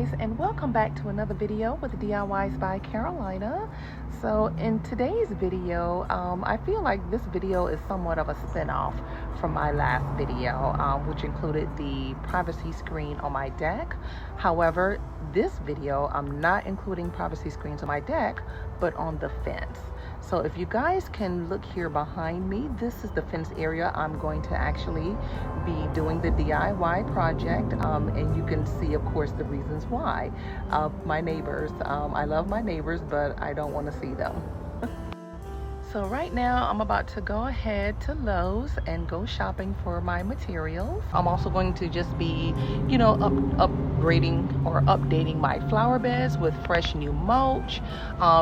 guys, and welcome back to another video with DIYs by Carolina. So in today's video, I feel like this video is somewhat of a spin-off from my last video, which included the privacy screen on my deck. However, this video, I'm not including privacy screens on my deck, but on the fence. So if you guys can look here behind me, this is the fence area I'm going to actually be doing the DIY project, and you can see, of course, the reasons why. My neighbors, I love my neighbors, but I don't want to see them. So right now I'm about to go ahead to Lowe's and go shopping for my materials. I'm also going to just be, upgrading or updating my flower beds with fresh new mulch,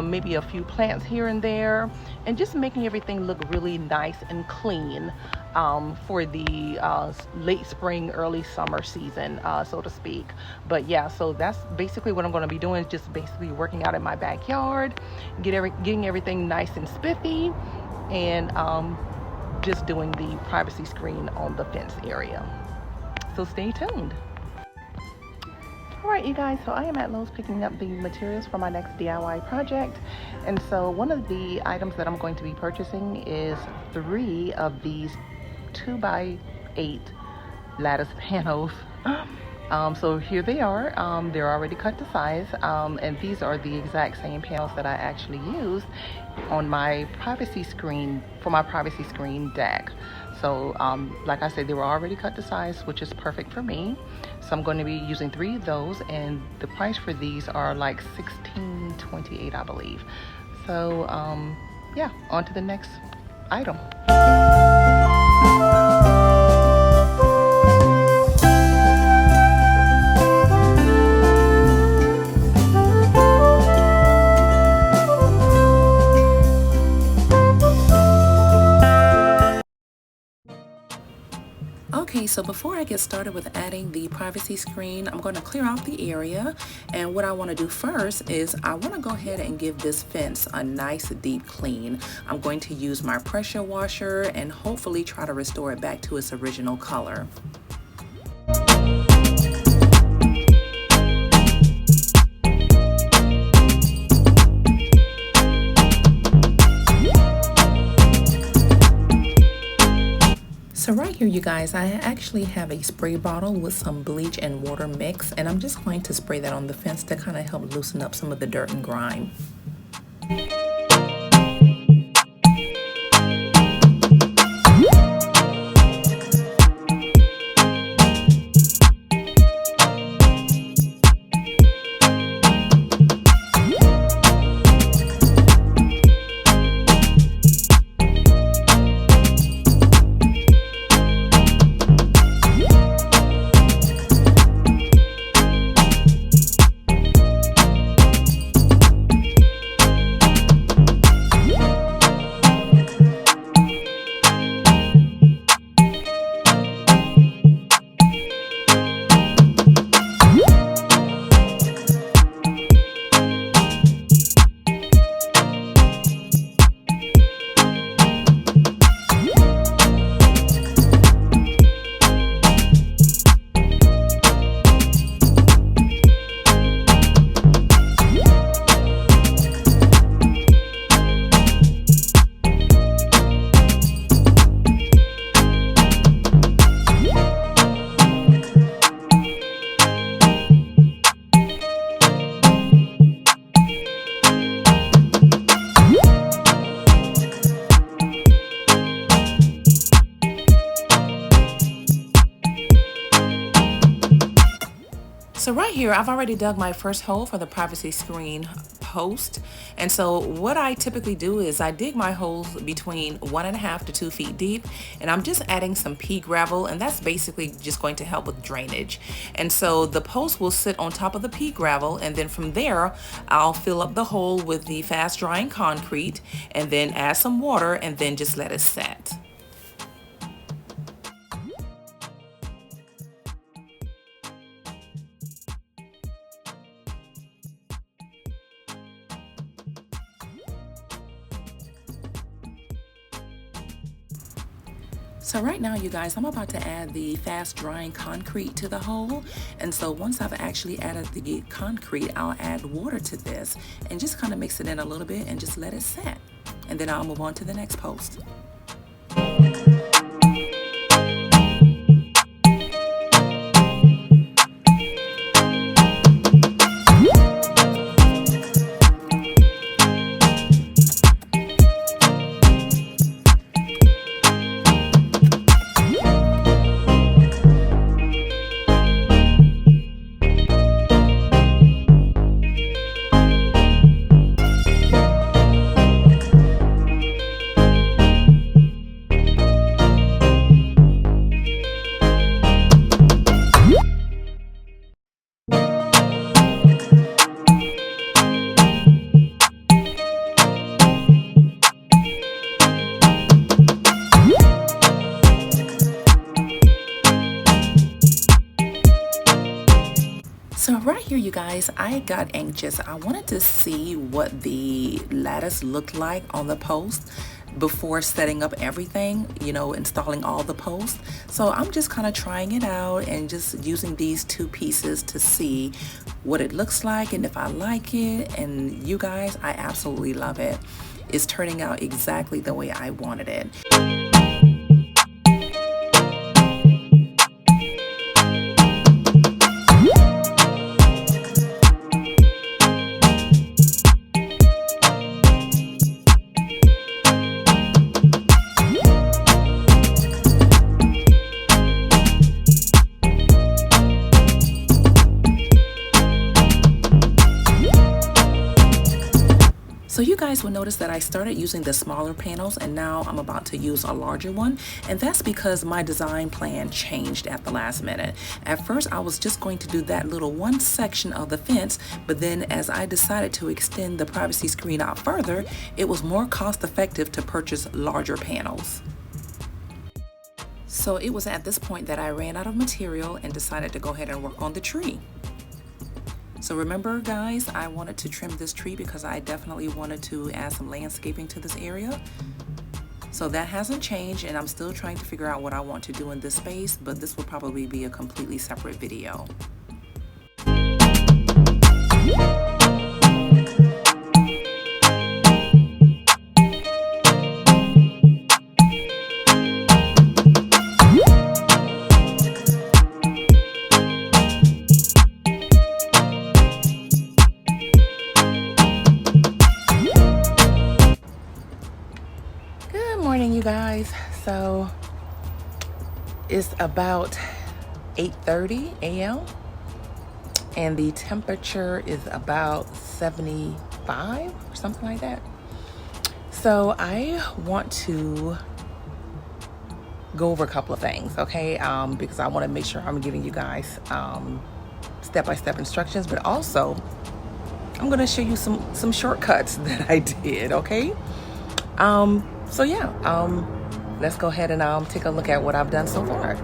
maybe a few plants here and there, and just making everything look really nice and clean for the late spring, early summer season, so to speak. But yeah, so that's basically what I'm going to be doing, is just basically working out in my backyard, getting everything nice and spiffy, and just doing the privacy screen on the fence area. So stay tuned. Alright, you guys, so I am at Lowe's picking up the materials for my next DIY project. And so one of the items that I'm going to be purchasing is 3 of these 2x8 lattice panels. So here they are. They're already cut to size, and these are the exact same panels that I actually used on my privacy screen, for my privacy screen deck. So like I said, they were already cut to size, which is perfect for me. So I'm going to be using 3 of those, and the price for these are like $16.28, I believe. So yeah, on to the next item. Okay, so before I get started with adding the privacy screen, I'm going to clear out the area, and what I want to do first is I want to go ahead and give this fence a nice deep clean. I'm going to use my pressure washer and hopefully try to restore it back to its original color. So right here, you guys, I actually have a spray bottle with some bleach and water mix, and I'm just going to spray that on the fence to kind of help loosen up some of the dirt and grime. So right here, I've already dug my first hole for the privacy screen post. And so what I typically do is I dig my holes between 1.5 to 2 feet deep, and I'm just adding some pea gravel, and that's basically just going to help with drainage. And so the post will sit on top of the pea gravel, and then from there, I'll fill up the hole with the fast drying concrete, and then add some water, and then just let it set. So right now, you guys, I'm about to add the fast drying concrete to the hole. And so once I've actually added the concrete, I'll add water to this and just kind of mix it in a little bit and just let it set. And then I'll move on to the next post. So right here, you guys, I got anxious. I wanted to see what the lattice looked like on the post before setting up everything, you know, installing all the posts. So I'm just kind of trying it out and just using these two pieces to see what it looks like and if I like it. And you guys, I absolutely love it. It's turning out exactly the way I wanted it. So you guys will notice that I started using the smaller panels and now I'm about to use a larger one. And that's because my design plan changed at the last minute. At first, I was just going to do that little one section of the fence, but then as I decided to extend the privacy screen out further, it was more cost effective to purchase larger panels. So it was at this point that I ran out of material and decided to go ahead and work on the tree. So remember, guys, I wanted to trim this tree because I definitely wanted to add some landscaping to this area. So that hasn't changed, and I'm still trying to figure out what I want to do in this space, but this will probably be a completely separate video. Morning, you guys. So it's about 8:30 a.m. and the temperature is about 75 or something like that. So I want to go over a couple of things, okay? Because I want to make sure I'm giving you guys step-by-step instructions, but also I'm going to show you some shortcuts that I did, okay? So yeah, let's go ahead and take a look at what I've done so far.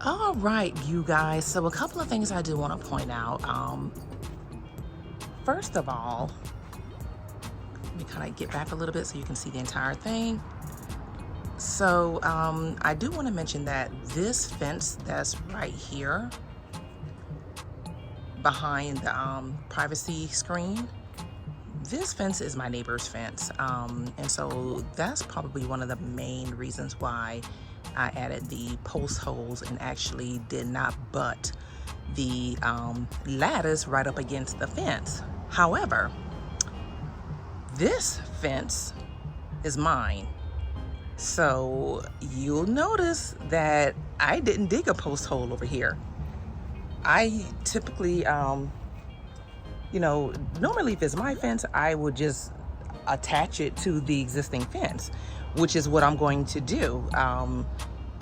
All right, you guys, so a couple of things I do want to point out. First of all, let me kind of get back a little bit so you can see the entire thing. So I do want to mention that this fence that's right here behind the privacy screen, this fence is my neighbor's fence, and so that's probably one of the main reasons why I added the post holes and actually did not butt the lattice right up against the fence. However, this fence is mine, so you'll notice that I didn't dig a post hole over here. I typically you know, normally if it's my fence, I would just attach it to the existing fence, which is what I'm going to do,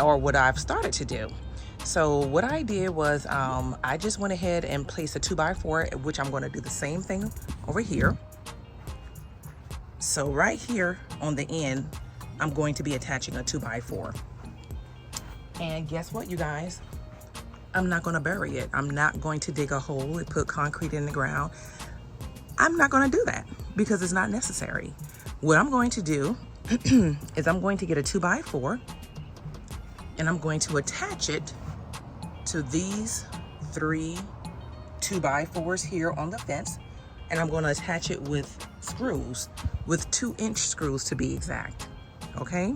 or what I've started to do. So what I did was I just went ahead and placed a 2x4, which I'm going to do the same thing over here. So right here on the end, I'm going to be attaching a 2x4. And guess what, you guys? I'm not going to bury it. I'm not going to dig a hole and put concrete in the ground. I'm not going to do that because it's not necessary. What I'm going to do is I'm going to get a 2x4 and I'm going to attach it to these 3 2x4s here on the fence, and I'm going to attach it with screws, with 2-inch screws to be exact. Okay.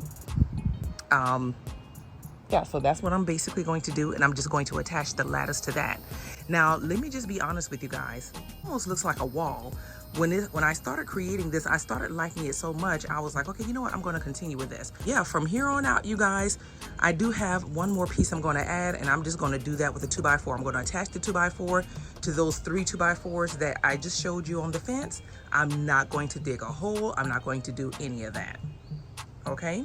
Yeah, so that's what I'm basically going to do, and I'm just going to attach the lattice to that. Now, let me just be honest with you guys. It almost looks like a wall. When I started creating this, I started liking it so much, I was like, okay, you know what? I'm going to continue with this. Yeah, from here on out, you guys, I do have one more piece I'm going to add, and I'm just going to do that with a 2x4. I'm going to attach the 2x4 to those 3 2x4s that I just showed you on the fence. I'm not going to dig a hole. I'm not going to do any of that. Okay?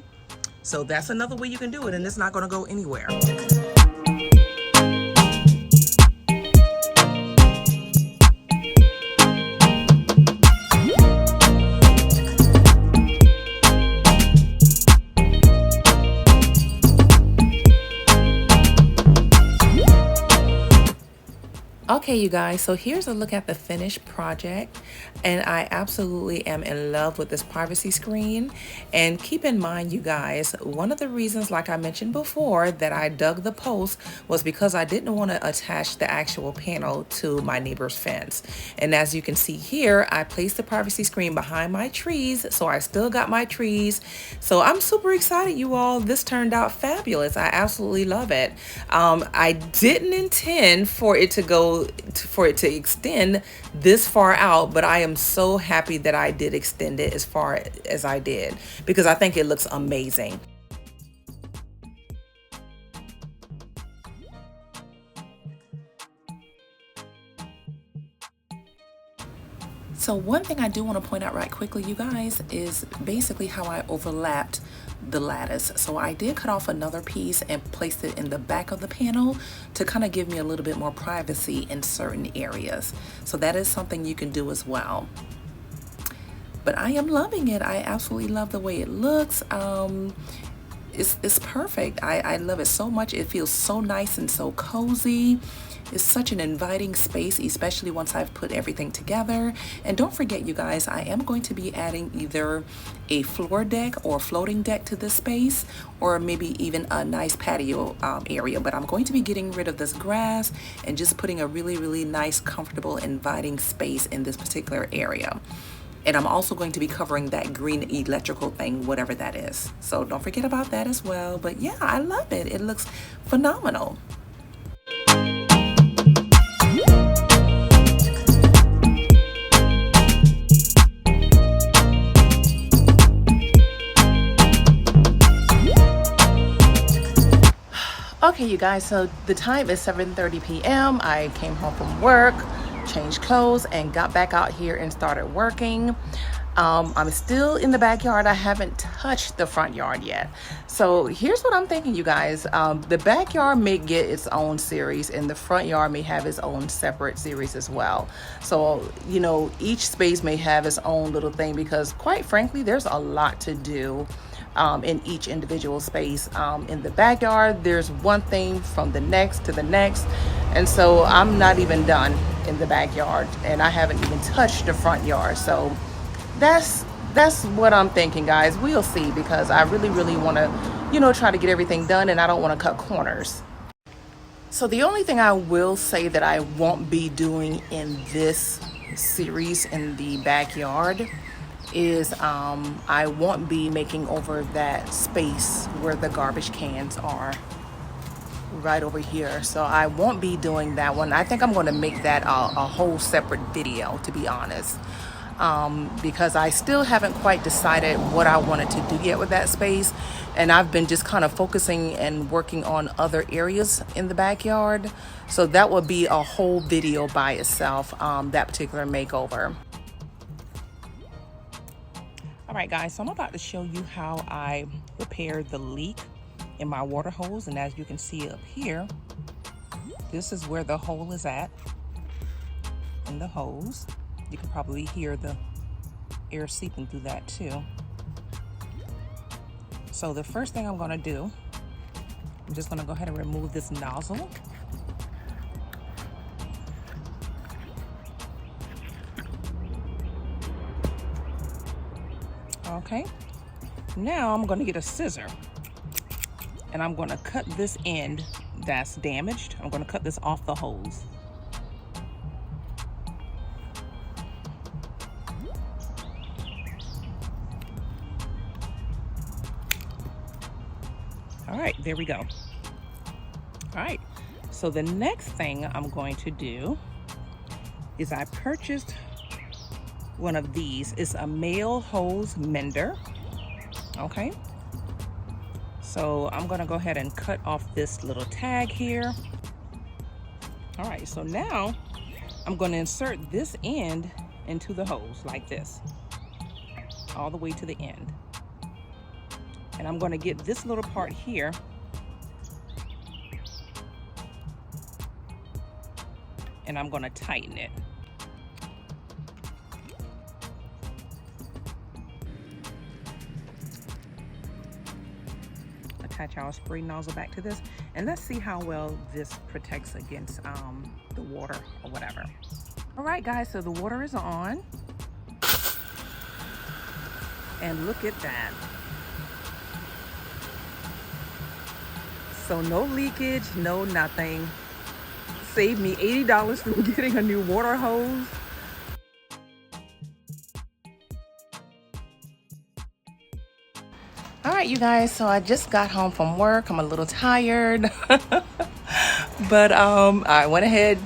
So that's another way you can do it, and it's not going to go anywhere. Okay, you guys, so here's a look at the finished project, and I absolutely am in love with this privacy screen. And keep in mind, you guys, one of the reasons, like I mentioned before, that I dug the post was because I didn't want to attach the actual panel to my neighbor's fence. And as you can see here, I placed the privacy screen behind my trees, so I still got my trees. So I'm super excited, you all. This turned out fabulous. I absolutely love it. I didn't intend for it to extend this far out, but I am so happy that I did extend it as far as I did, because I think it looks amazing. So one thing I do want to point out right quickly, you guys, is basically how I overlapped the lattice. So I did cut off another piece and placed it in the back of the panel to kind of give me a little bit more privacy in certain areas. So that is something you can do as well. But I am loving it. I absolutely love the way it looks. It's perfect. I love it so much. It feels so nice and so cozy. It's such an inviting space, especially once I've put everything together. And don't forget, you guys, I am going to be adding either a floor deck or floating deck to this space, or maybe even a nice patio area. But I'm going to be getting rid of this grass and just putting a really, really nice, comfortable, inviting space in this particular area. And I'm also going to be covering that green electrical thing, whatever that is. So don't forget about that as well. But yeah, I love it. It looks phenomenal. Okay, you guys, so the time is 7:30 p.m. I came home from work, changed clothes, and got back out here and started working. I'm still in the backyard. I haven't touched the front yard yet. So here's what I'm thinking, you guys. The backyard may get its own series, and the front yard may have its own separate series as well. So, you know, each space may have its own little thing, because quite frankly, there's a lot to do in each individual space. In the backyard, there's one thing from the next to the next, and so I'm not even done in the backyard, and I haven't even touched the front yard. So that's what I'm thinking, guys. We'll see, because I really want to, you know, try to get everything done, and I don't want to cut corners. So the only thing I will say that I won't be doing in this series in the backyard is I won't be making over that space where the garbage cans are, right over here. So I won't be doing that one. I think I'm going to make that a whole separate video, to be honest, because I still haven't quite decided what I wanted to do yet with that space, and I've been just kind of focusing and working on other areas in the backyard. So that will be a whole video by itself, that particular makeover. All right, guys, so I'm about to show you how I repaired the leak in my water hose. And as you can see up here, this is where the hole is at in the hose. You can probably hear the air seeping through that too. So the first thing I'm going to do, I'm just going to go ahead and remove this nozzle. Okay, now I'm going to get a scissor, and I'm going to cut this end that's damaged. I'm going to cut this off the hose. All right, there we go. All right, so the next thing I'm going to do is I purchased one of these. It's a male hose mender. Okay, so I'm gonna go ahead and cut off this little tag here. All right, so now I'm gonna insert this end into the hose like this, all the way to the end. And I'm gonna get this little part here and I'm gonna tighten it. Attach our spray nozzle back to this, and let's see how well this protects against the water or whatever. All right, guys, so the water is on, and look at that. So no leakage, no nothing. Saved me $80 from getting a new water hose. All right, you guys, so I just got home from work. I'm a little tired, but I went ahead,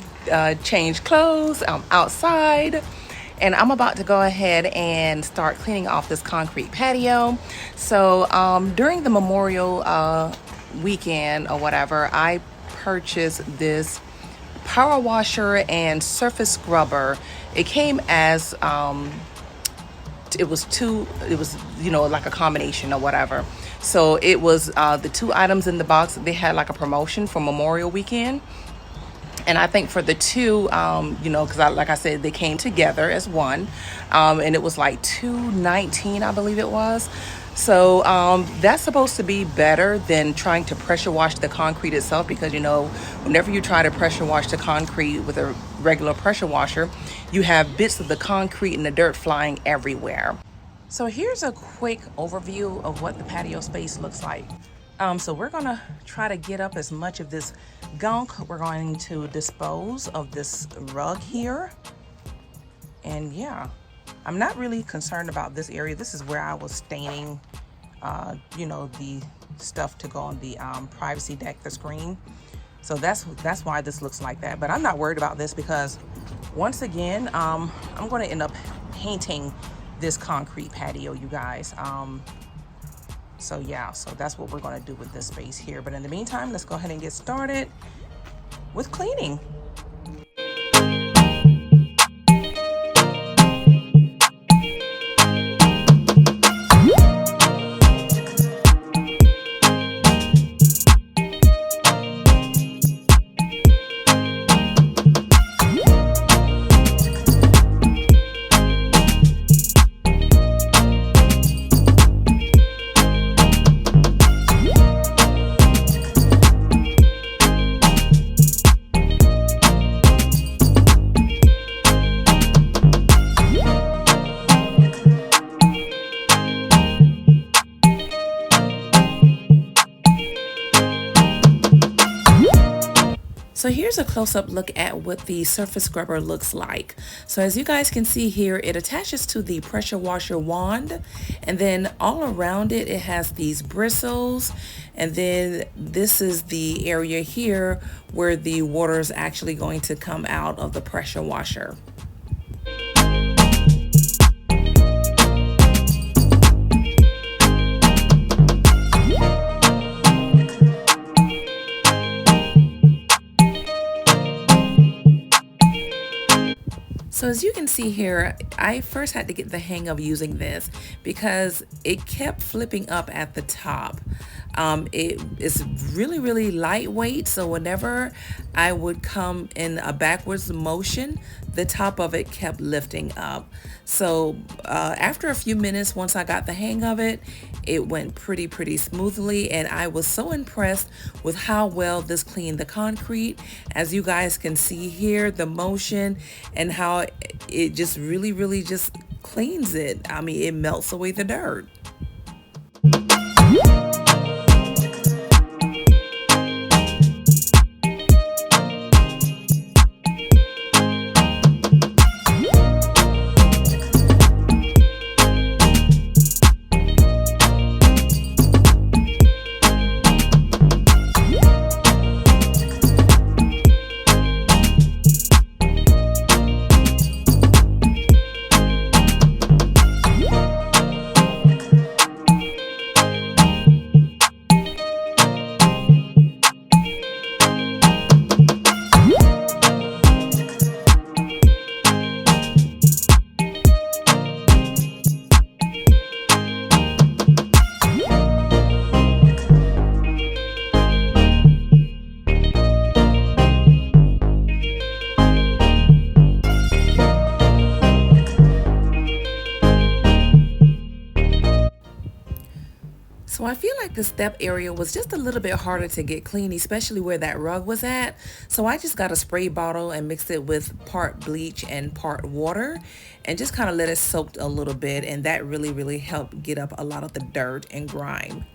changed clothes. I'm outside, and I'm about to go ahead and start cleaning off this concrete patio. So during the Memorial weekend or whatever, I purchased this power washer and surface scrubber. It came as it was you know, like a combination or whatever. So it was the two items in the box. They had like a promotion for Memorial weekend, and I think for the two, you know, because like I said, they came together as one, and it was like $2.19, I believe it was. So that's supposed to be better than trying to pressure wash the concrete itself, because, you know, whenever you try to pressure wash the concrete with a regular pressure washer, you have bits of the concrete and the dirt flying everywhere. So here's a quick overview of what the patio space looks like. So we're gonna try to get up as much of this gunk. We're going to dispose of this rug here. And yeah, I'm not really concerned about this area. This is where I was staining, you know, the stuff to go on the privacy deck, the screen. So that's why this looks like that. But I'm not worried about this, because once again, I'm going to end up painting this concrete patio, you guys. So yeah, so that's what we're going to do with this space here. But in the meantime, let's go ahead and get started with cleaning. So here's a close-up look at what the surface scrubber looks like. So as you guys can see here, it attaches to the pressure washer wand, and then all around it, it has these bristles, and then this is the area here where the water is actually going to come out of the pressure washer. So as you can see here, I first had to get the hang of using this because it kept flipping up at the top. It is really lightweight, so whenever I would come in a backwards motion, the top of it kept lifting up. So after a few minutes, once I got the hang of it, it went pretty smoothly, and I was so impressed with how well this cleaned the concrete. As you guys can see here, the motion and how it just really just cleans it. I mean, it melts away the dirt. So I feel like the step area was just a little bit harder to get clean, especially where that rug was at. So I just got a spray bottle and mixed it with part bleach and part water and just kind of let it soak a little bit. And that really helped get up a lot of the dirt and grime.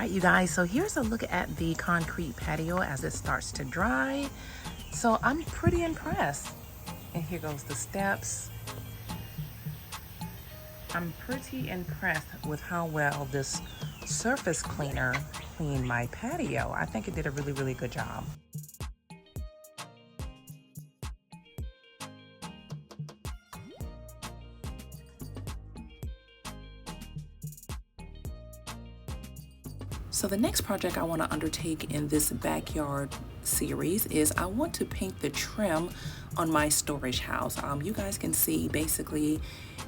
You guys, so here's a look at the concrete patio as it starts to dry. So I'm pretty impressed. And here goes the steps. I'm pretty impressed with how well this surface cleaner cleaned my patio. I think it did a really good job. So the next project I want to undertake in this backyard series is I want to paint the trim on my storage house. You guys can see basically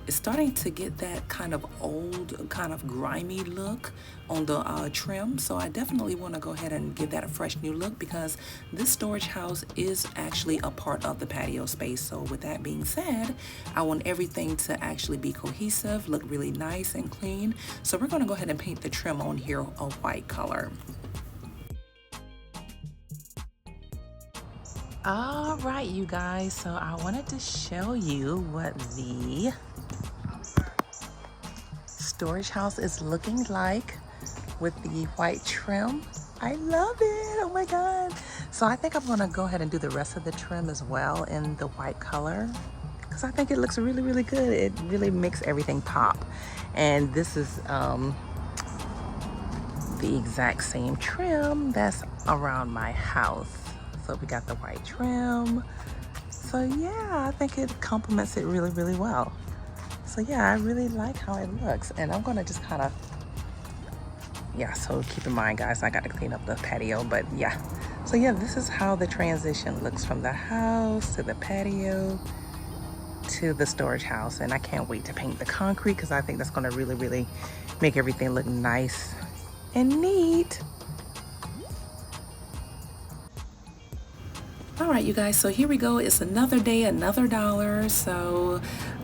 it's starting to get that kind of old, kind of grimy look on the trim. So I definitely want to go ahead and give that a fresh new look because this storage house is actually a part of the patio space. So with that being said, I want everything to actually be cohesive, look really nice and clean. So we're going to go ahead and paint the trim on here a white color. All right, you guys, so I wanted to show you what the storage house is looking like with the white trim. I love it. Oh my God. So I think I'm gonna go ahead and do the rest of the trim as well in the white color because I think it looks really good. It really makes everything pop. And this is the exact same trim that's around my house. So we got the white trim. So yeah, I think it complements it really well. So yeah, I really like how it looks. And I'm gonna just kind of, yeah, so keep in mind guys, I got to clean up the patio, but yeah. So yeah, this is how the transition looks from the house to the patio to the storage house. And I can't wait to paint the concrete because I think that's gonna really make everything look nice and neat. All right, you guys, so here we go. It's another day, another dollar. So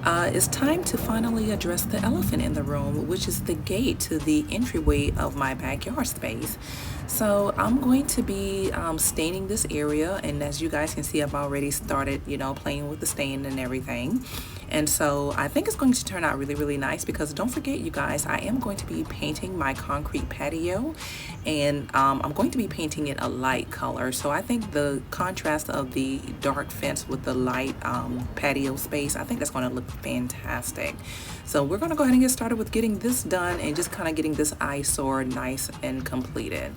it's time to finally address the elephant in the room, which is the gate to the entryway of my backyard space. So I'm going to be staining this area, and as you guys can see, I've already started, playing with the stain and everything. And so I think it's going to turn out really nice because don't forget, you guys, I am going to be painting my concrete patio, and I'm going to be painting it a light color. So I think the contrast of the dark fence with the light patio space, I think that's going to look fantastic. So we're going to go ahead and get started with getting this done and just kind of getting this eyesore nice and completed.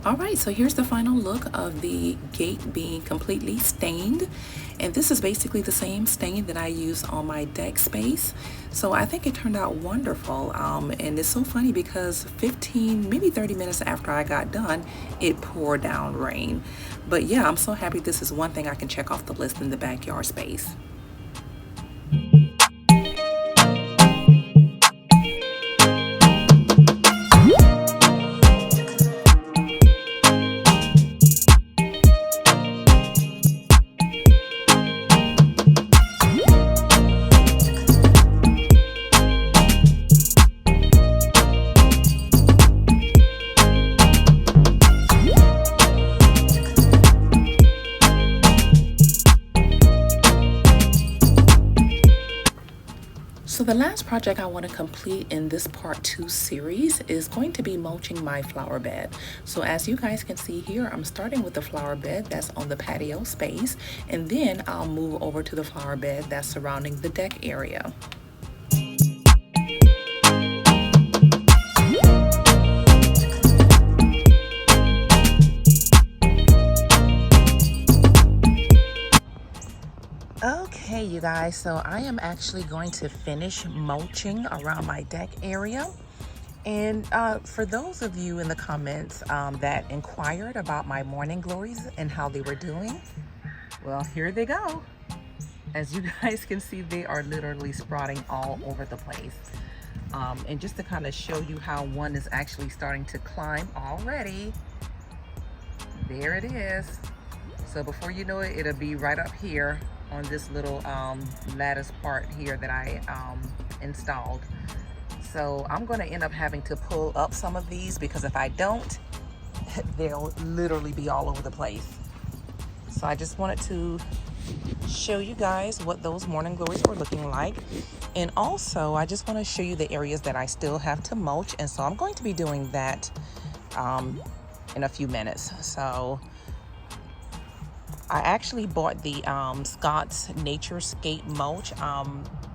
Alright, so here's the final look of the gate being completely stained, and this is basically the same stain that I use on my deck space. So I think it turned out wonderful, and it's so funny because 15, maybe 30 minutes after I got done, it poured down rain. But yeah, I'm so happy this is one thing I can check off the list in the backyard space. So the last project I want to complete in this part 2 series is going to be mulching my flower bed. So as you guys can see here, I'm starting with the flower bed that's on the patio space, and then I'll move over to the flower bed that's surrounding the deck area. Okay, you guys, so I am actually going to finish mulching around my deck area. And for those of you in the comments that inquired about my morning glories and how they were doing, well, here they go. As you guys can see, they are literally sprouting all over the place. And just to kind of show you how one is actually starting to climb already, there it is. So before you know it, it'll be right up here on this little lattice part here that I installed. So I'm going to end up having to pull up some of these, because if I don't, they'll literally be all over the place. So I just wanted to show you guys what those morning glories were looking like. And also I just want to show you the areas that I still have to mulch, and so I'm going to be doing that in a few minutes. So I actually bought the Scott's Naturescape mulch.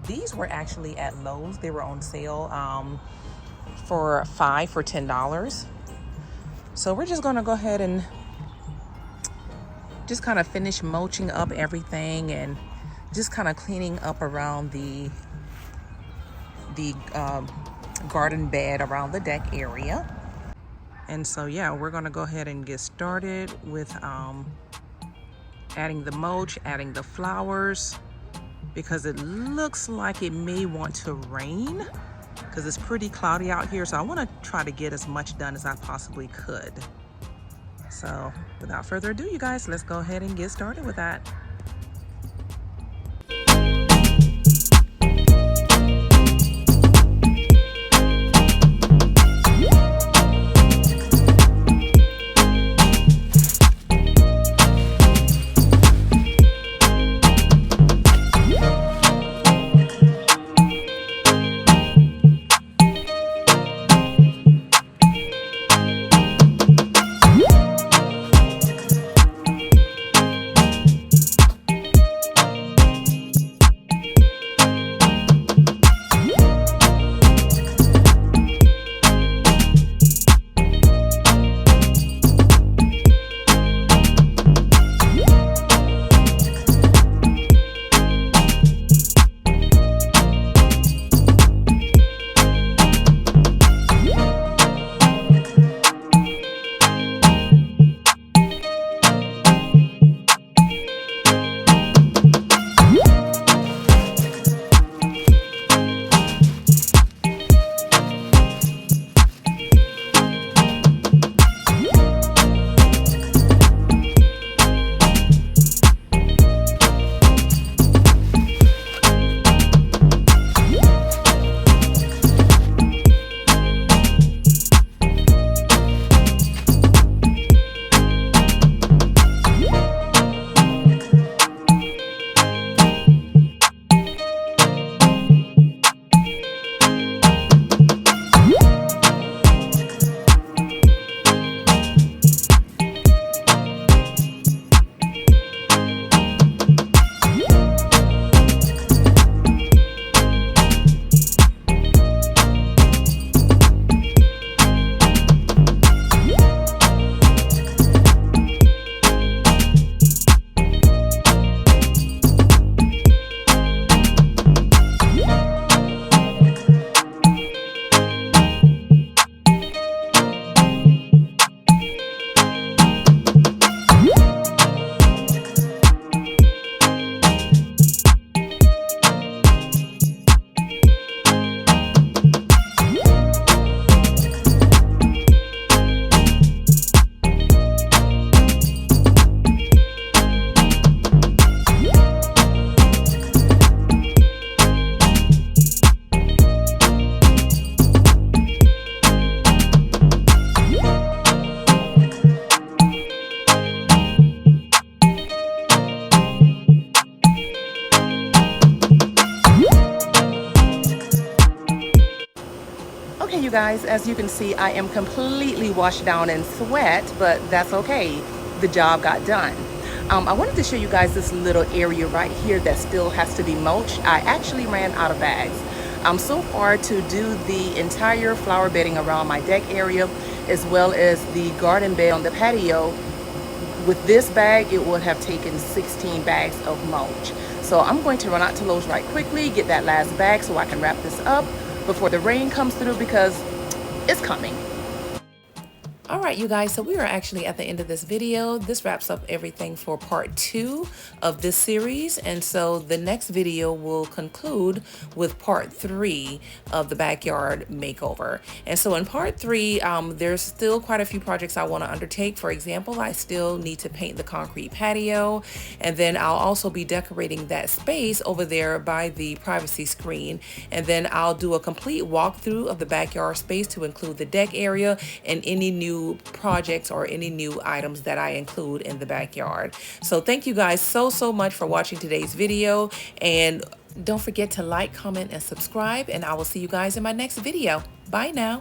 These were actually at Lowe's. They were on sale for 5 for $10. So we're just gonna go ahead and just kind of finish mulching up everything and just kind of cleaning up around the garden bed around the deck area. And so yeah, we're gonna go ahead and get started with adding the mulch, adding the flowers, because it looks like it may want to rain because it's pretty cloudy out here. So I want to try to get as much done as I possibly could. So without further ado, you guys, let's go ahead and get started with that. Okay, you guys, as you can see, I am completely washed down in sweat, but that's okay. The job got done. I wanted to show you guys this little area right here that still has to be mulched. I actually ran out of bags. So far, to do the entire flower bedding around my deck area, as well as the garden bed on the patio, with this bag, it would have taken 16 bags of mulch. So I'm going to run out to Lowe's right quickly, get that last bag so I can wrap this up before the rain comes through, because it's coming. All right, you guys, so we are actually at the end of this video. This wraps up everything for part 2 of this series. And so the next video will conclude with part 3 of the backyard makeover. And so in part 3, there's still quite a few projects I want to undertake. For example, I still need to paint the concrete patio. And then I'll also be decorating that space over there by the privacy screen. And then I'll do a complete walkthrough of the backyard space to include the deck area and any new projects or any new items that I include in the backyard. So thank you guys so much for watching today's video, and don't forget to like, comment, and subscribe, and I will see you guys in my next video. Bye now.